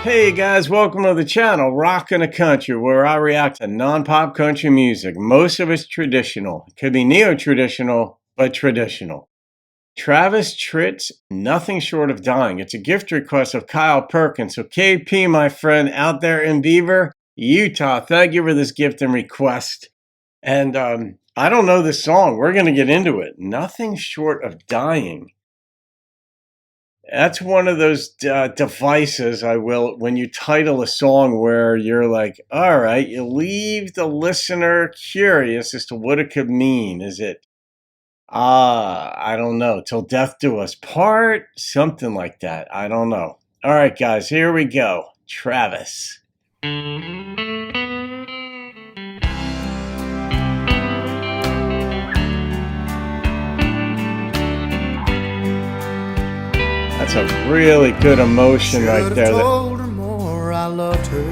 Hey guys, welcome to the channel, Rockin' the Country, where I react to non-pop country music. Most of it's traditional. It could be neo-traditional, but traditional. Travis Tritt's Nothing Short of Dying. It's a gift request of Kyle Perkins. So KP, my friend, out there in Beaver, Utah, thank you for this gift and request. And I don't know this song. We're going to get into it. Nothing Short of Dying. That's one of those devices when you title a song where you're like, all right, you leave the listener curious as to what it could mean. Is it, I don't know, till death do us part? Something like that. I don't know. All right, guys, here we go. Travis. That's a really good emotion right there. Told her more I loved her.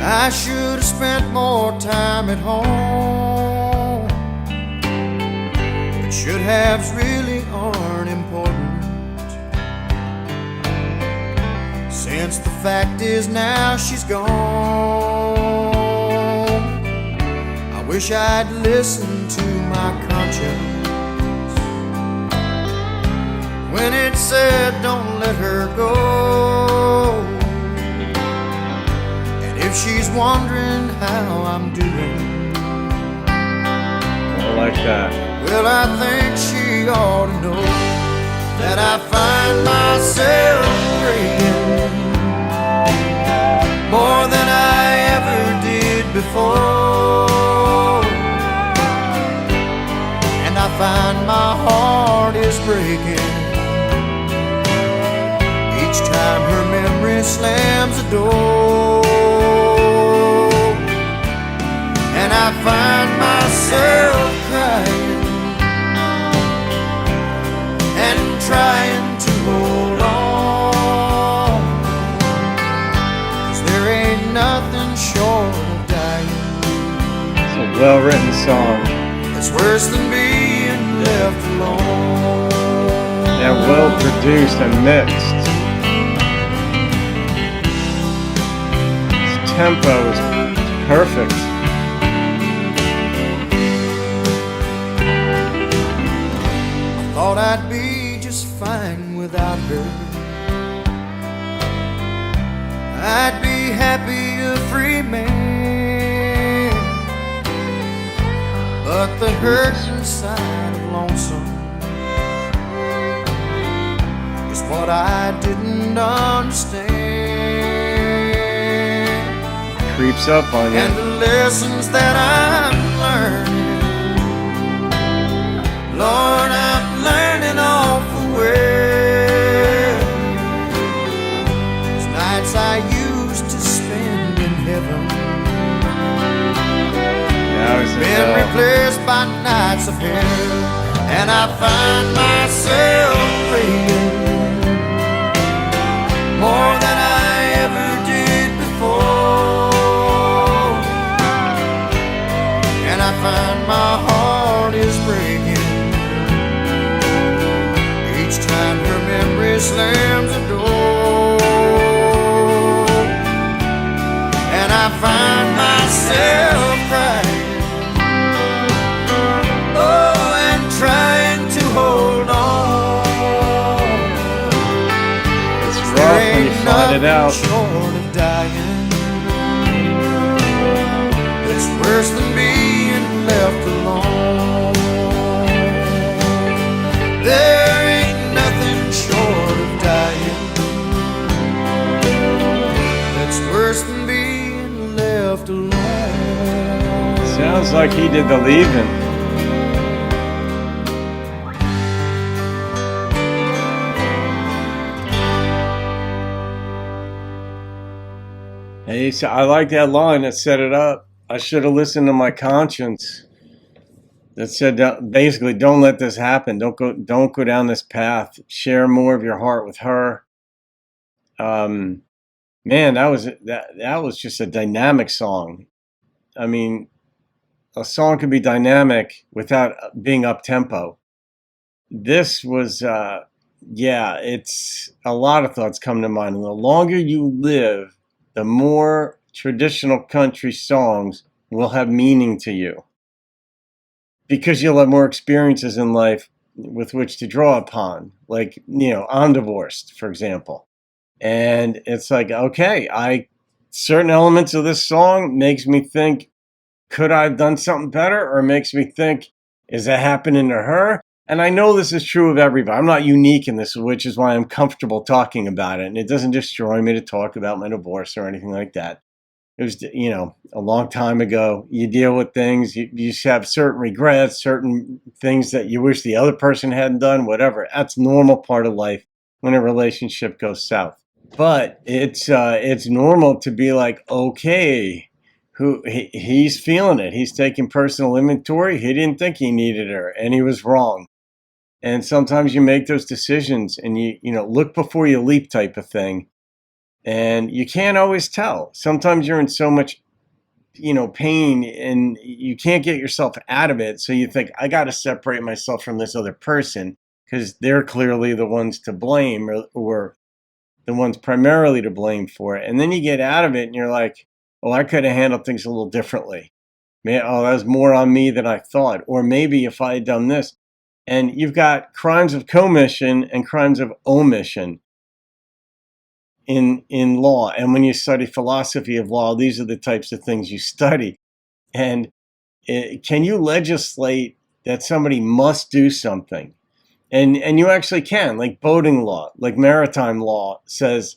I should have spent more time at home. But should haves really aren't important, since the fact is now she's gone. I wish I'd listened to my conscience when it said don't let her go. And if she's wondering how I'm doing, I like that. well, I think she ought to know that I find myself praying more than I ever did before. And I find my heart is breaking each time her memory slams a door. And I find myself crying and trying to hold on, 'cause there ain't nothing short of dying. It's a well-written song. It's worse than being left alone. Yeah, well-produced and mixed. Tempo is perfect. I thought I'd be just fine without her. I'd be happy, a free man. But the hurt inside of lonesome is what I didn't understand. Creeps up on you. And the lessons that I'm learning, Lord, I'm learning off the way. Those nights I used to spend in heaven, been replaced by nights of hell. And I find myself praying more than I ever did before. I find my heart is breaking each time her memory slams a door. And I find myself crying, oh, and trying to hold on. It's rough when you find it out. Short of dying, it's worse than being left alone. There ain't nothing short of dying that's worse than being left alone. Sounds like he did the leaving. Hey, so I like that line that set it up. I should have listened to my conscience. That said, basically, don't let this happen. Don't go down this path. Share more of your heart with her. Man, that was just a dynamic song. I mean, a song can be dynamic without being up tempo. This was yeah, it's a lot of thoughts come to mind. And the longer you live, the more traditional country songs will have meaning to you because you'll have more experiences in life with which to draw upon. Like, I'm divorced, for example. And it's like, okay, certain elements of this song makes me think, could I have done something better? Or makes me think, is that happening to her? And I know this is true of everybody. I'm not unique in this, which is why I'm comfortable talking about it. And it doesn't destroy me to talk about my divorce or anything like that. It was, a long time ago. You deal with things, you have certain regrets, certain things that you wish the other person hadn't done, whatever. That's a normal part of life when a relationship goes south. But it's normal to be like, okay, he's feeling it. He's taking personal inventory. He didn't think he needed her, and he was wrong. And sometimes you make those decisions, and you look before you leap type of thing. And you can't always tell. Sometimes you're in so much, pain, and you can't get yourself out of it. So you think, I got to separate myself from this other person because they're clearly the ones to blame, or the ones primarily to blame for it. And then you get out of it and you're like, oh, I could have handled things a little differently. Man, oh, that was more on me than I thought. Or maybe if I had done this. And you've got crimes of commission and crimes of omission in law. And when you study philosophy of law, these are the types of things you study. And can you legislate that somebody must do something? And you actually can, like boating law, like maritime law says,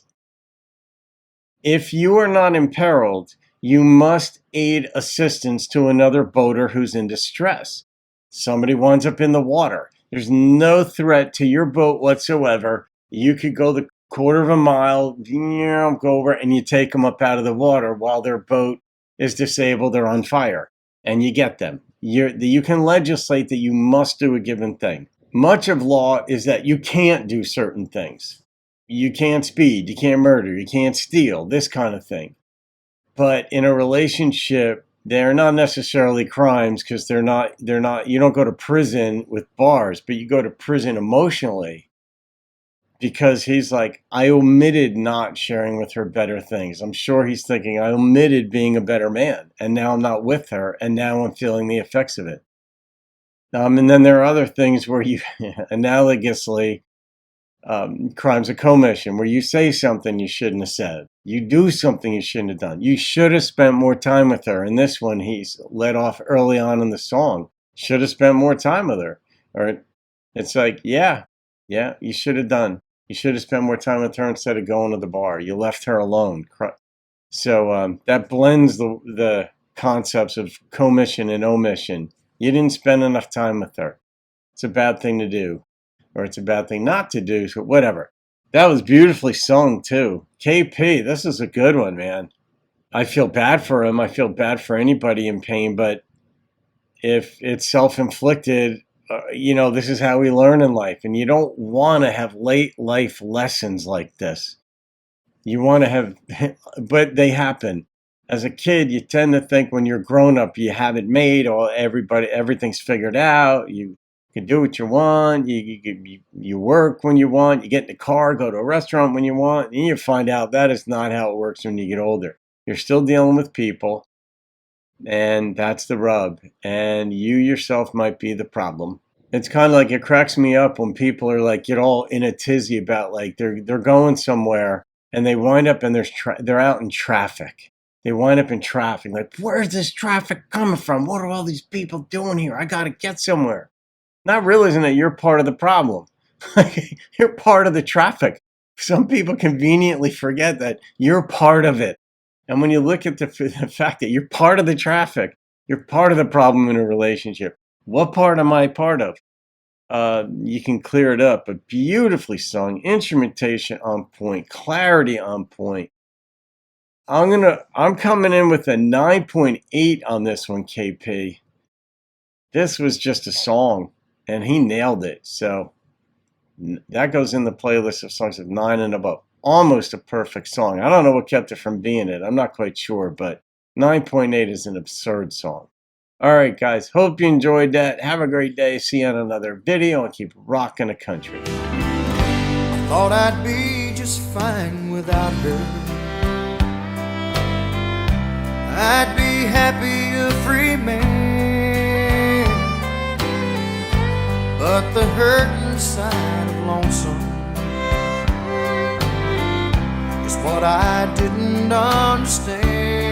if you are not imperiled, you must aid assistance to another boater who's in distress. Somebody winds up in the water. There's no threat to your boat whatsoever. You could go the quarter of a mile, go over, and you take them up out of the water while their boat is disabled or on fire, and you get them. You can legislate that you must do a given thing. Much of law is that you can't do certain things. You can't speed, you can't murder, you can't steal, this kind of thing. But in a relationship, they're not necessarily crimes because they're not, you don't go to prison with bars, but you go to prison emotionally because he's like, I omitted not sharing with her better things. I'm sure he's thinking, I omitted being a better man, and now I'm not with her, and now I'm feeling the effects of it. And then there are other things where you, analogously, crimes of commission, where you say something you shouldn't have said. You do something you shouldn't have done. You should have spent more time with her. And this one, he's let off early on in the song. Should have spent more time with her. Or it's like, yeah, you should have done. You should have spent more time with her instead of going to the bar. You left her alone. So that blends the concepts of commission and omission. You didn't spend enough time with her. It's a bad thing to do, or it's a bad thing not to do, so whatever. That was beautifully sung too. KP, this is a good one, man. I feel bad for him. I feel bad for anybody in pain, but if it's self-inflicted, this is how we learn in life. And you don't want to have late life lessons like this. You want to have, but they happen. As a kid, you tend to think when you're grown up, you have it made, or everything's figured out. You can do what you want. You work when you want. You get in the car, go to a restaurant when you want. And you find out that is not how it works when you get older. You're still dealing with people, and that's the rub. And you yourself might be the problem. It's kind of like, it cracks me up when people are like, get all in a tizzy about, like, they're going somewhere and they wind up and they're out in traffic. They wind up in traffic. Like, where's this traffic coming from? What are all these people doing here? I got to get somewhere. Not realizing that you're part of the problem. You're part of the traffic. Some people conveniently forget that you're part of it. And when you look at the fact that you're part of the traffic, you're part of the problem in a relationship. What part am I part of? You can clear it up, but beautifully sung, instrumentation on point, clarity on point. I'm coming in with a 9.8 on this one, KP. This was just a song, and he nailed it. So that goes in the playlist of songs of 9 and above. Almost a perfect song. I don't know what kept it from being it. I'm not quite sure, but 9.8 is an absurd song. All right, guys. Hope you enjoyed that. Have a great day. See you on another video, and keep rocking the country. thought I'd be just fine without her. I'd be happy a free man, but the hurt inside of lonesome is what I didn't understand.